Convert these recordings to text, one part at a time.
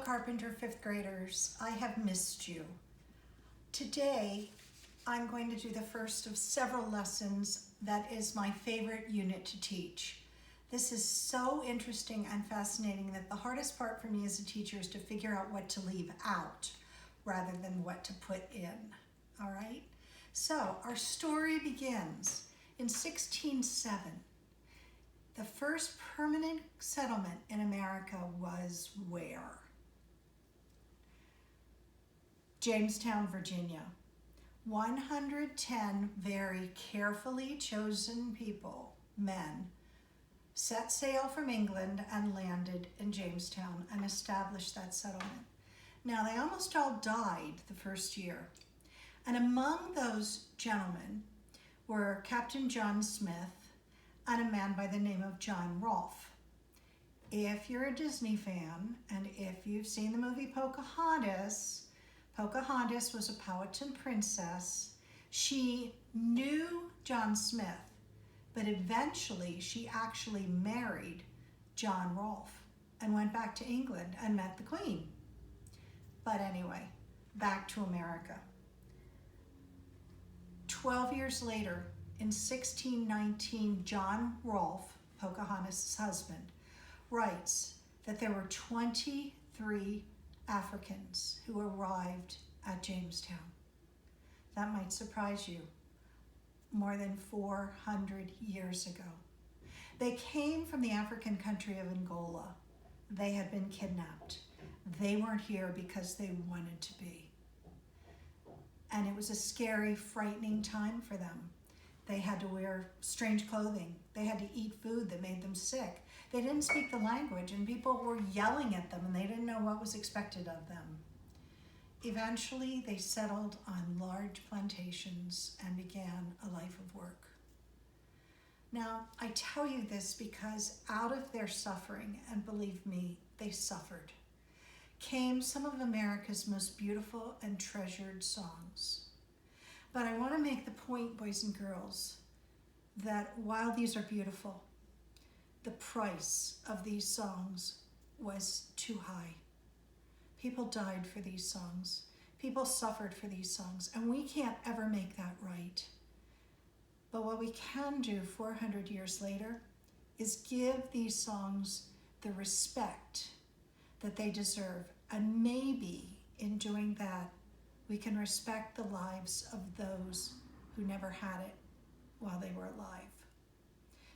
Carpenter fifth graders. I have missed you. Today, I'm going to do the first of several lessons that is my favorite unit to teach. This is so interesting and fascinating that the hardest part for me as a teacher is to figure out what to leave out rather than what to put in, all right? So our story begins in 1607. The first permanent settlement in America was where? Jamestown, Virginia. 110 very carefully chosen people, men, set sail from England and landed in Jamestown and established that settlement. Now, they almost all died the first year. And among those gentlemen were Captain John Smith and a man by the name of John Rolfe. If you're a Disney fan and if you've seen the movie Pocahontas, Pocahontas was a Powhatan princess. She knew John Smith, but eventually she actually married John Rolfe and went back to England and met the Queen. But anyway, back to America. 12 years later, in 1619, John Rolfe, Pocahontas' husband, writes that there were 23 Africans who arrived at Jamestown. That might surprise you. More than 400 years ago. They came from the African country of Angola. They had been kidnapped. They weren't here because they wanted to be. And it was a scary, frightening time for them. They had to wear strange clothing. They had to eat food that made them sick. They didn't speak the language and people were yelling at them and they didn't know what was expected of them. Eventually, they settled on large plantations and began a life of work. Now, I tell you this because out of their suffering, and believe me, they suffered, came some of America's most beautiful and treasured songs. But I want to make the point, boys and girls, that while these are beautiful, the price of these songs was too high. People died for these songs. People suffered for these songs, and we can't ever make that right. But what we can do 400 years later is give these songs the respect that they deserve. And maybe in doing that, we can respect the lives of those who never had it while they were alive.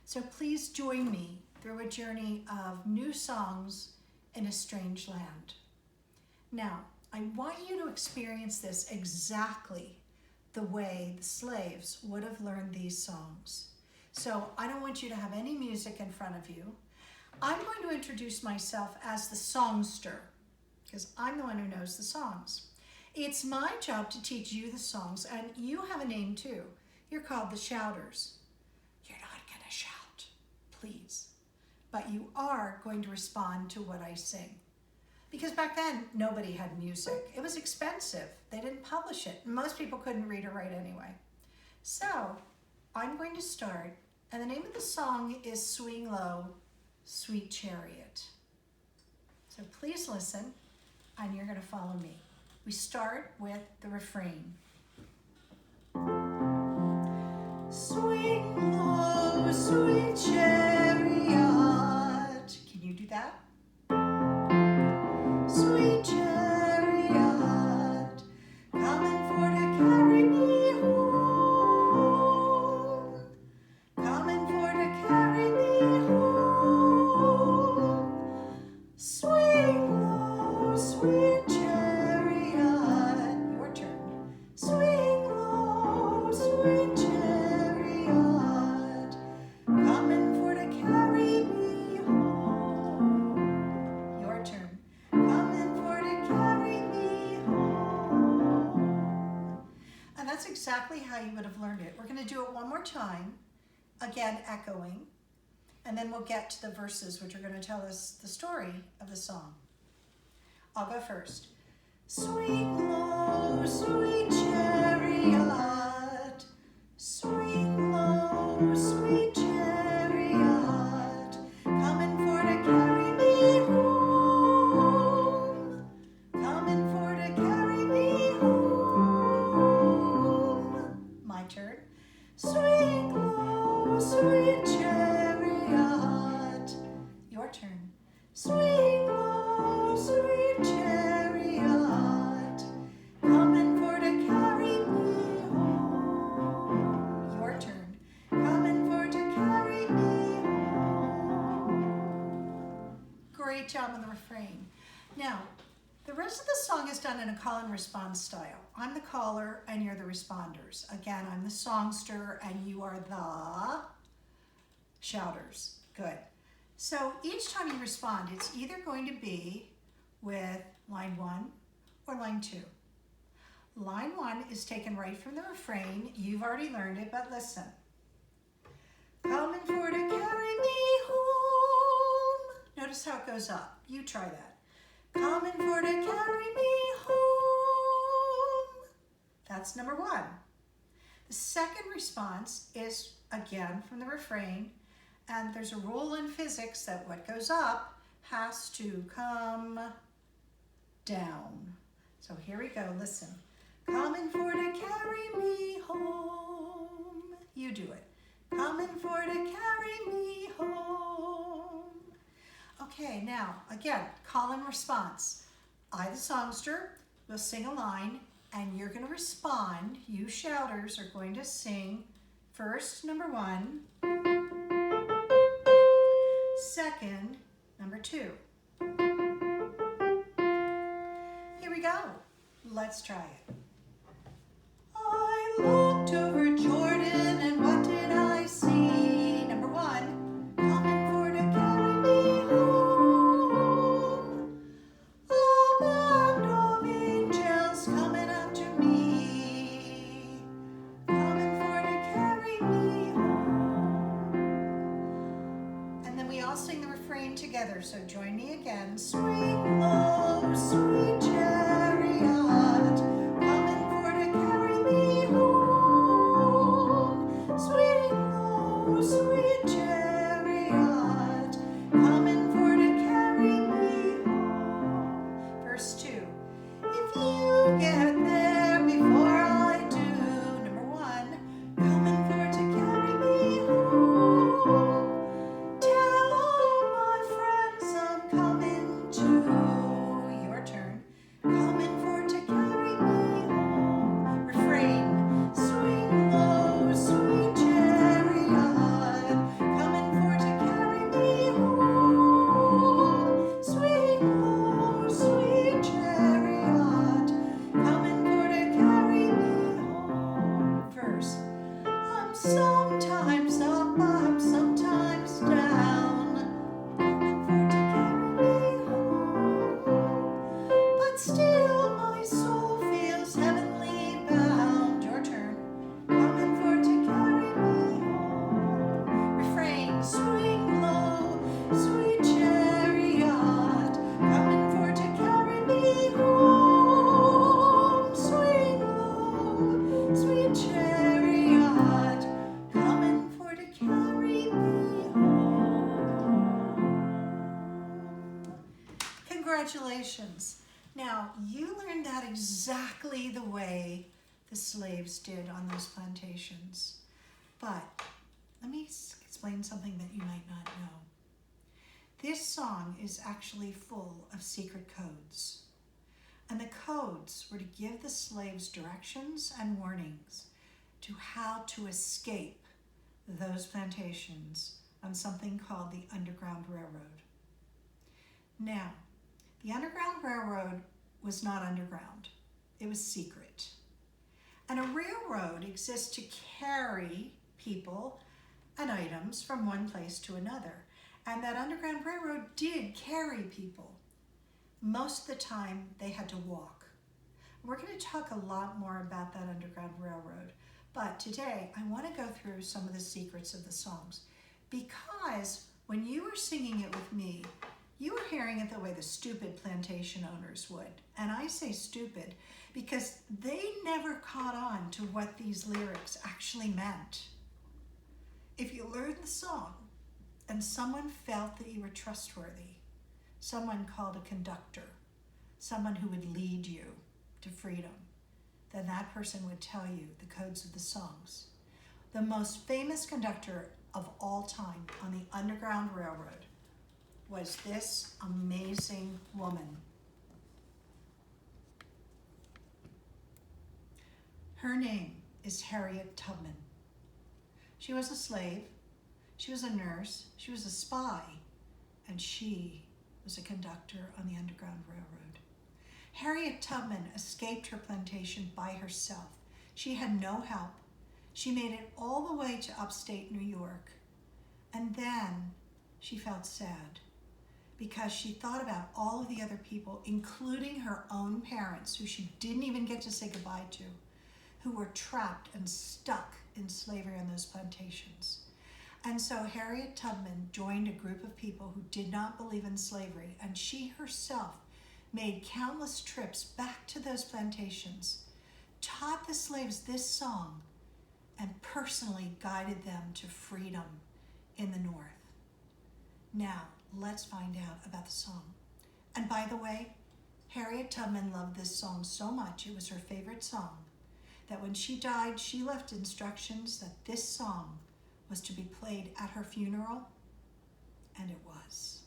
So please join me through a journey of new songs in a strange land. Now, I want you to experience this exactly the way the slaves would have learned these songs. So I don't want you to have any music in front of you. I'm going to introduce myself as the songster, because I'm the one who knows the songs. It's my job to teach you the songs, and you have a name too. You're called the shouters. You're not going to shout, please, but you are going to respond to what I sing. Because back then, nobody had music. It was expensive. They didn't publish it. Most people couldn't read or write anyway. So I'm going to start, and the name of the song is Swing Low, Sweet Chariot. So please listen, and you're going to follow me. We start with the refrain. Swing low, sweet chariot. Can you do that? Sweet chariot, coming for to carry me home. Coming for to carry me home. Swing low, sweet chariot. Your turn. Swing low, sweet chariot, coming for to carry me home. Your turn. And that's exactly how you would have learned it. We're going to do it one more time, again echoing, and then we'll get to the verses which are going to tell us the story of the song. I'll go first. Swing low, sweet chariot, swing low, sweet chariot, coming for to carry me home. Swing low, sweet chariot. Your turn. Swing low, sweet chariot, coming for to carry me home. Your turn. Coming for to carry me home. Great job on the refrain. Now, the rest of the song is done in a call and response style. I'm the caller and you're the responders. Again, I'm the songster and you are the shouters. Good. So each time you respond, it's either going to be with line 1 or line 2. Line 1 is taken right from the refrain. You've already learned it, but listen. Coming for to carry me home. Notice how it goes up. You try that. Coming for to carry me home. That's number 1. The second response is again from the refrain, and there's a rule in physics that what goes up has to come down. So here we go, listen. Coming for to carry me home. You do it. Coming for to carry me home. Okay, now, again, call and response. I, the songster, will sing a line, and you're going to respond. You shouters are going to sing first, number 1. Second, number 2. Here we go. Let's try it. I looked over Jordan, and what did I see? Number 1, coming for to carry me home. A band of angels coming after me, coming for to carry me home. And then we all sing the refrain together, so join me again. Swing low, sweet chariot, coming for to carry me home. Swing low, sweet chariot, coming for to carry me home. Verse 2. If you get there before I do, number 1, coming for to carry me home. Tell all my friends I'm coming too. Your turn. Coming for to carry me home. Refrain. Swing low, sweet chariot, coming for to carry me home. Swing low, sweet chariot, coming for to carry me home. Verse. I'm sometimes up, I'm sometimes down, coming for to carry me home. But still my soul feels heavenly bound. Your turn. Coming for to carry me home. Refrain. Swing low, sweet chariot, coming for to carry me home. Swing low, sweet chariot, coming for to carry me home. Congratulations. Now, you learned that exactly the way the slaves did on those plantations. But let me explain something that you might not know. This song is actually full of secret codes. And the codes were to give the slaves directions and warnings to how to escape those plantations on something called the Underground Railroad. Now, the Underground Railroad was not underground. It was secret. And a railroad exists to carry people and items from one place to another. And that Underground Railroad did carry people. Most of the time, they had to walk. We're going to talk a lot more about that Underground Railroad. But today, I want to go through some of the secrets of the songs. Because when you were singing it with me, you were hearing it the way the stupid plantation owners would. And I say stupid because they never caught on to what these lyrics actually meant. If you learned the song and someone felt that you were trustworthy, someone called a conductor, someone who would lead you to freedom, then that person would tell you the codes of the songs. The most famous conductor of all time on the Underground Railroad was this amazing woman. Her name is Harriet Tubman. She was a slave, she was a nurse, she was a spy, and she was a conductor on the Underground Railroad. Harriet Tubman escaped her plantation by herself. She had no help. She made it all the way to upstate New York. And then she felt sad because she thought about all of the other people, including her own parents, who she didn't even get to say goodbye to, who were trapped and stuck in slavery on those plantations. And so Harriet Tubman joined a group of people who did not believe in slavery, and she herself made countless trips back to those plantations, taught the slaves this song, and personally guided them to freedom in the North. Now, let's find out about the song. And by the way, Harriet Tubman loved this song so much, it was her favorite song, that when she died, she left instructions that this song was to be played at her funeral, and it was.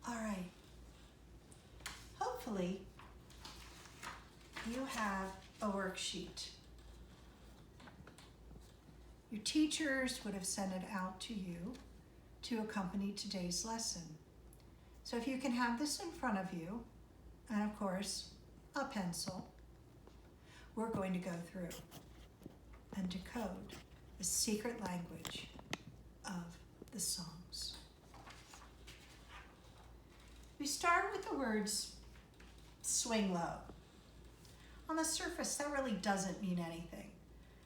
All right. Hopefully, you have a worksheet. Your teachers would have sent it out to you to accompany today's lesson. So if you can have this in front of you, and of course, a pencil, we're going to go through and decode the secret language of the songs. We start with the words swing low. On the surface, that really doesn't mean anything.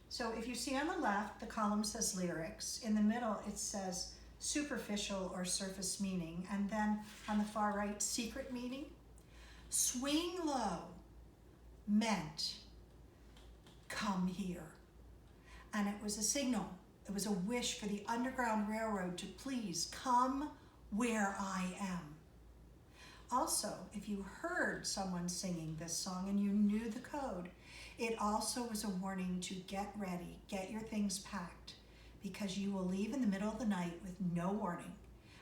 So if you see on the left, the column says lyrics. In the middle, it says superficial or surface meaning. And then on the far right, secret meaning. Swing low meant come here. And it was a signal. It was a wish for the Underground Railroad to please come where I am. Also, if you heard someone singing this song and you knew the code, it also was a warning to get ready, get your things packed, because you will leave in the middle of the night with no warning,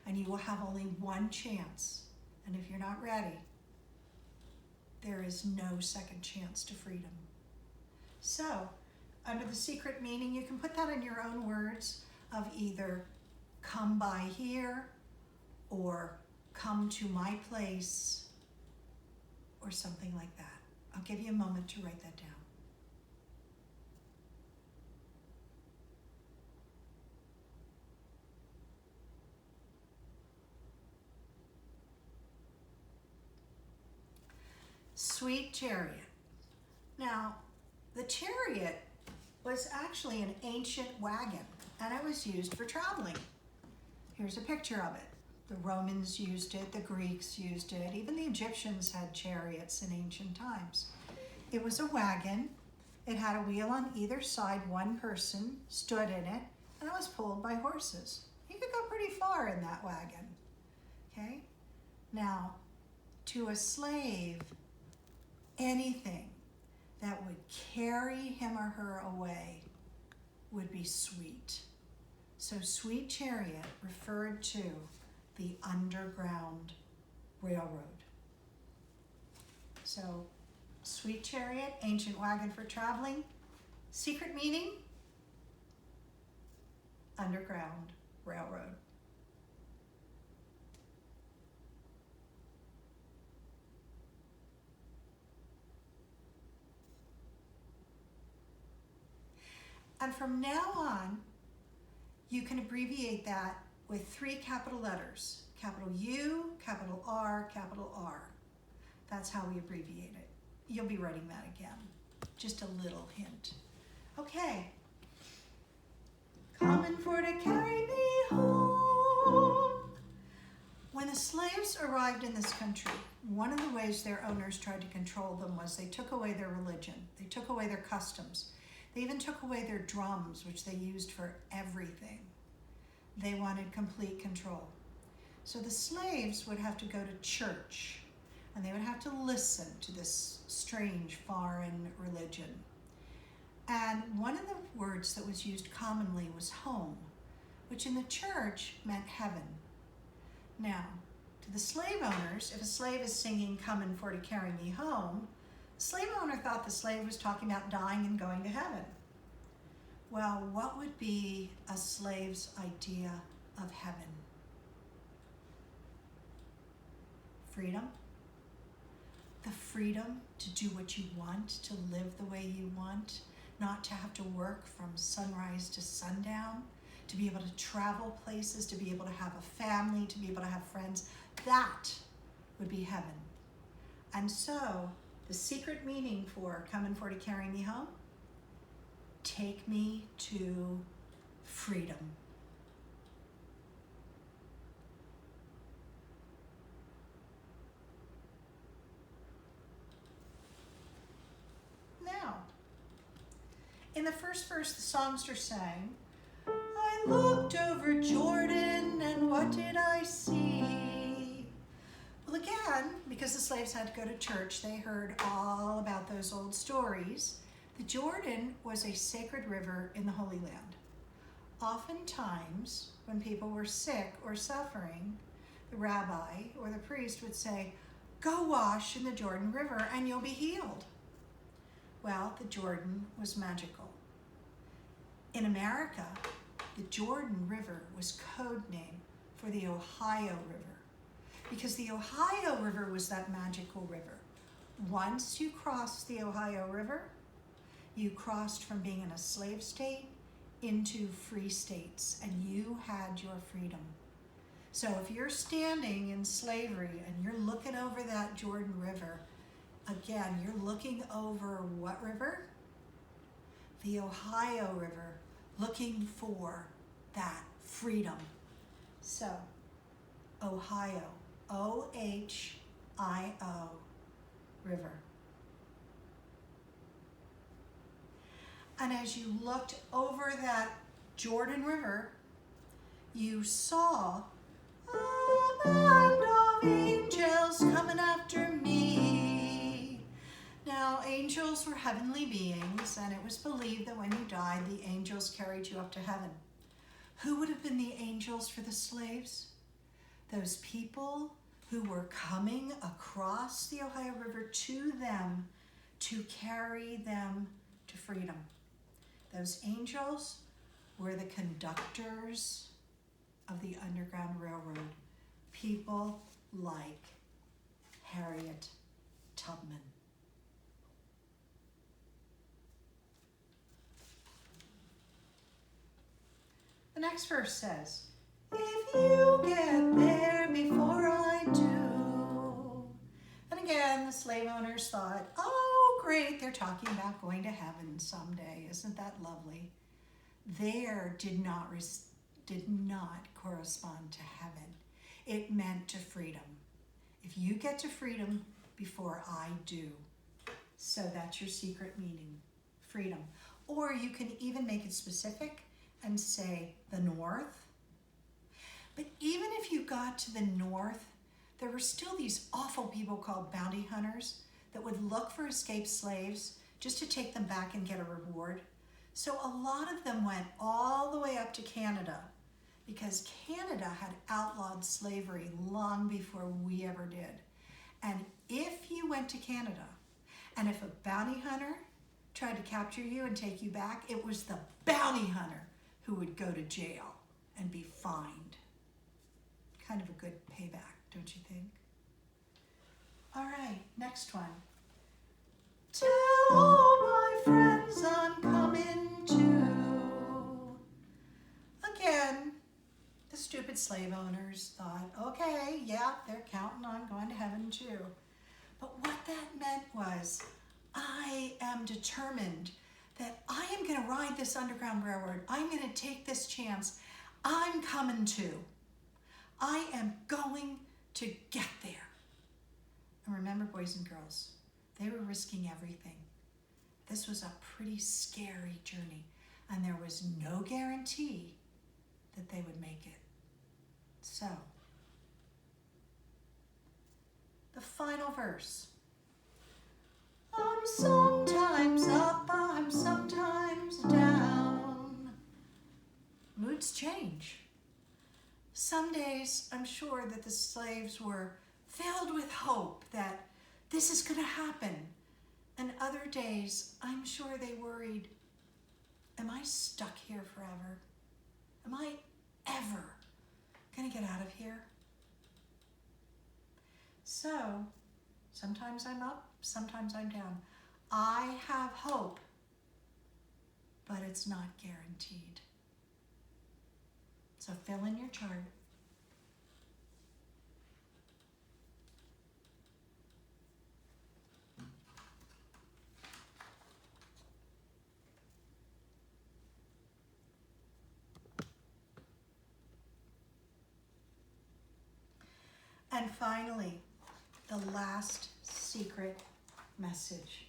and you will have only one chance. And if you're not ready, there is no second chance to freedom. So, under the secret meaning, you can put that in your own words of either come by here or come to my place or something like that. I'll give you a moment to write that down. Sweet Chariot. Now, the chariot was actually an ancient wagon, and it was used for traveling. Here's a picture of it. The Romans used it, the Greeks used it, even the Egyptians had chariots in ancient times. It was a wagon. It had a wheel on either side. One person stood in it, and it was pulled by horses. You could go pretty far in that wagon, okay? Now, to a slave, anything that would carry him or her away would be sweet. So Sweet Chariot referred to the Underground Railroad. So Sweet Chariot, ancient wagon for traveling. Secret meaning? Underground Railroad. And from now on, you can abbreviate that with 3 capital letters. Capital U, capital R, capital R. That's how we abbreviate it. You'll be writing that again. Just a little hint. Okay. Coming for to carry me home. When the slaves arrived in this country, one of the ways their owners tried to control them was they took away their religion. They took away their customs. They even took away their drums, which they used for everything. They wanted complete control. So the slaves would have to go to church, and they would have to listen to this strange foreign religion. And one of the words that was used commonly was home, which in the church meant heaven. Now, to the slave owners, if a slave is singing, "Come and for to carry me home," the slave owner thought the slave was talking about dying and going to heaven. Well, what would be a slave's idea of heaven? Freedom. The freedom to do what you want, to live the way you want, not to have to work from sunrise to sundown, to be able to travel places, to be able to have a family, to be able to have friends. That would be heaven. And so, the secret meaning for "come and for to carry me home," take me to freedom. Now, in the first verse, the songster sang, "I looked over Jordan, and what did I see?" Well, again, because the slaves had to go to church, they heard all about those old stories. The Jordan was a sacred river in the Holy Land. Oftentimes, when people were sick or suffering, the rabbi or the priest would say, "Go wash in the Jordan River and you'll be healed." Well, the Jordan was magical. In America, the Jordan River was code name for the Ohio River, because the Ohio River was that magical river. Once you crossed the Ohio River, you crossed from being in a slave state into free states, and you had your freedom. So if you're standing in slavery and you're looking over that Jordan River, again, you're looking over what river? The Ohio River, looking for that freedom. So, Ohio, O-H-I-O, river. And as you looked over that Jordan River, you saw a band of angels coming after me. Now, angels were heavenly beings, and it was believed that when you died, the angels carried you up to heaven. Who would have been the angels for the slaves? Those people who were coming across the Ohio River to them to carry them to freedom. Those angels were the conductors of the Underground Railroad, people like Harriet Tubman. The next verse says, "If you get there before I do." And again, the slave owners thought, "Oh, great, they're talking about going to heaven someday. Isn't that lovely?" There did not correspond to heaven. It meant to freedom. If you get to freedom before I do. So that's your secret meaning, freedom. Or you can even make it specific and say the north. But even if you got to the north, there were still these awful people called bounty hunters that would look for escaped slaves just to take them back and get a reward. So a lot of them went all the way up to Canada, because Canada had outlawed slavery long before we ever did. And if you went to Canada, and if a bounty hunter tried to capture you and take you back, it was the bounty hunter who would go to jail and be fined. Kind of a good payback, don't you think? All right, next one. Tell all my friends I'm coming too. Again, the stupid slave owners thought, okay, yeah, they're counting on going to heaven too. But what that meant was, I am determined that I am going to ride this Underground Railroad. I'm going to take this chance. I'm coming too. I am going to get there. And remember, boys and girls, they were risking everything. This was a pretty scary journey, and there was no guarantee that they would make it. So, the final verse. I'm sometimes up, I'm sometimes moods change. Some days, I'm sure that the slaves were filled with hope that this is going to happen. And other days, I'm sure they worried, am I stuck here forever? Am I ever going to get out of here? So, sometimes I'm up, sometimes I'm down. I have hope, but it's not guaranteed. So fill in your chart. And finally, the last secret message.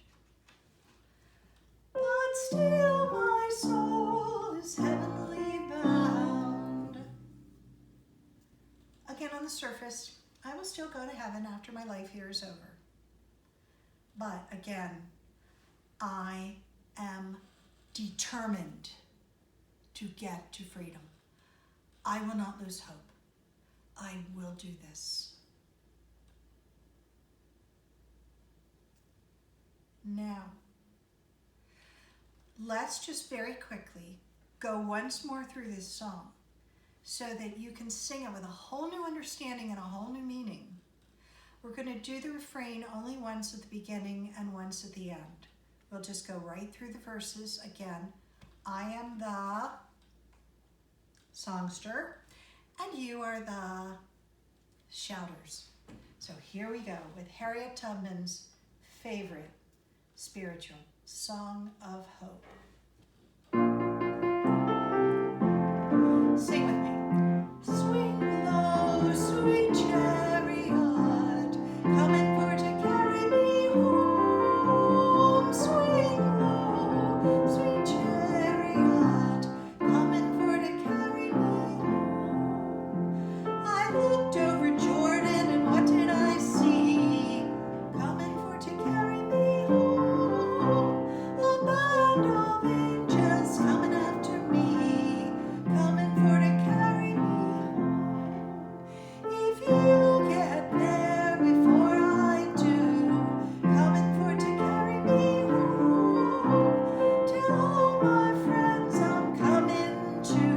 But still my soul is heavenly bound. Again, on the surface, I will still go to heaven after my life here is over. But again, I am determined to get to freedom. I will not lose hope. I will do this. Now, let's just very quickly go once more through this song so that you can sing it with a whole new understanding and a whole new meaning. We're going to do the refrain only once at the beginning and once at the end. We'll just go right through the verses again. I am the songster, and you are the shouters. So here we go with Harriet Tubman's favorite spiritual Song of Hope. Sing with me. Swing low, sweet chariot, coming for to carry me home. Swing low, sweet chariot, coming for to carry me home. I looked over Jordan and what did I see? Coming for to carry me home. A band of angels coming after me, coming for to carry me home. If you get there before I do, coming for to carry me home. Tell all my friends I'm coming too,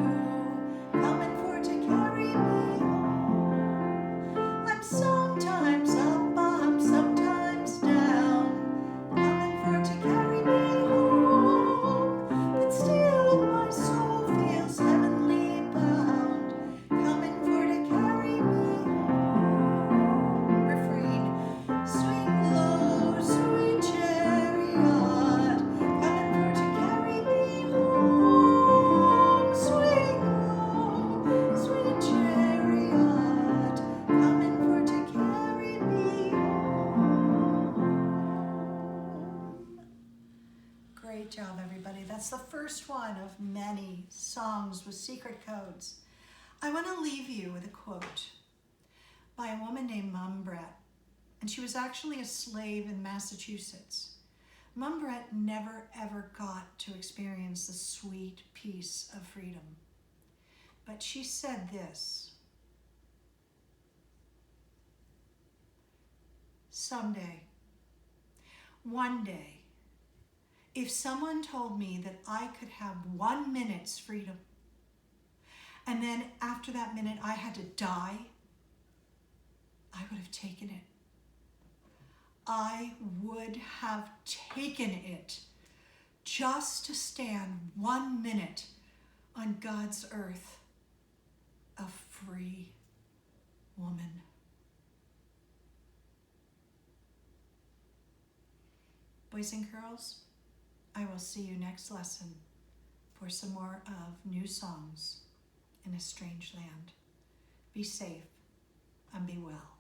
coming for to carry me home. I'm sometimes up, I'm sometimes down, coming for to carry me home. But still my soul feels heavenly bound, coming for to carry me home. Refrain. Swing low, sweet chariot, coming for to carry me home. Swing low, sweet chariot, coming for to carry me home. Great job, everybody. That's the first one of many songs with secret codes. I want to leave you with a quote by a woman named Mum Brett, and she was actually a slave in Massachusetts. Mum Brett never ever got to experience the sweet peace of freedom, but she said this: someday, one day, if someone told me that I could have 1 minute's freedom, and then after that minute I had to die, I would have taken it. I would have taken it just to stand 1 minute on God's earth, a free woman. Boys and girls, I will see you next lesson for some more of new songs in a strange land. Be safe and be well.